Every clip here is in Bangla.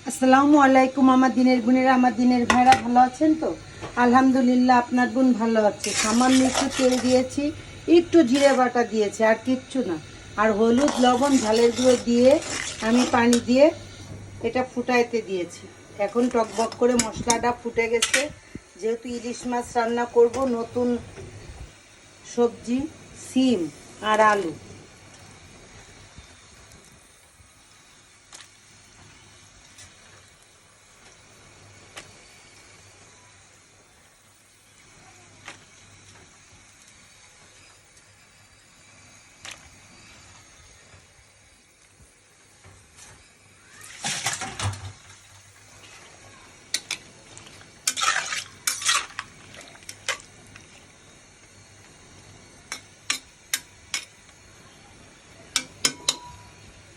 আসসালামু আলাইকুম আমার দিনের বোনেরা, আমার দিনের ভাইরা ভালো আছেন তো? আলহামদুলিল্লাহ, আপনার বোন ভালো আছে। সামান্য একটু তেল দিয়েছি, একটু জিরে বাটা দিয়েছি, আর কিচ্ছু না। আর হলুদ, লবণ, ঝালের গুঁড়ো দিয়ে আমি পানি দিয়ে এটা ফুটাইতে দিয়েছি। এখন টকবক করে মশলাটা ফুটে গেছে। যেহেতু ইলিশ মাছ রান্না করব, নতুন সবজি সিম আর আলু।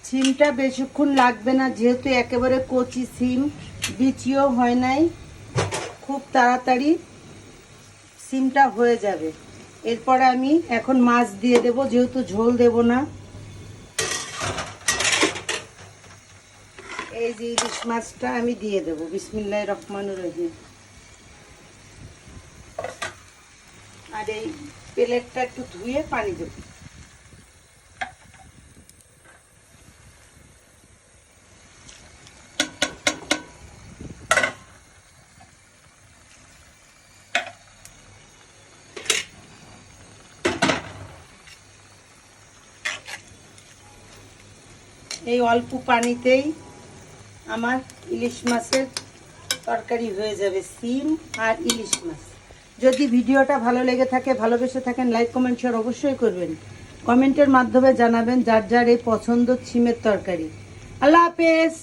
সিমটা বেশিক্ষণ লাগবে না, যেহেতু একেবারে কচি সিম, বিচিও হয় নাই, খুব তাড়াতাড়ি সিমটা হয়ে যাবে। এরপরে আমি এখন মাছ দিয়ে দেব, যেহেতু ঝোল দেব না। এই যে ইলিশ মাছটা আমি দিয়ে দেব। বিসমিল্লাহির রহমানির রহিম। আর এই প্লেটটা একটু ধুয়ে পানি দেব। এই অল্প পানিতেই আমার ইলিশ মাছের তরকারি হয়ে যাবে, সিম আর ইলিশ মাছ। যদি ভিডিওটা ভালো লেগে থাকে, ভালোবেসে থাকেন, লাইক কমেন্ট শেয়ার অবশ্যই করবেন। কমেন্টের মাধ্যমে জানাবেন যার যার এই পছন্দ সিমের তরকারি। আল্লাহ হাফেজ।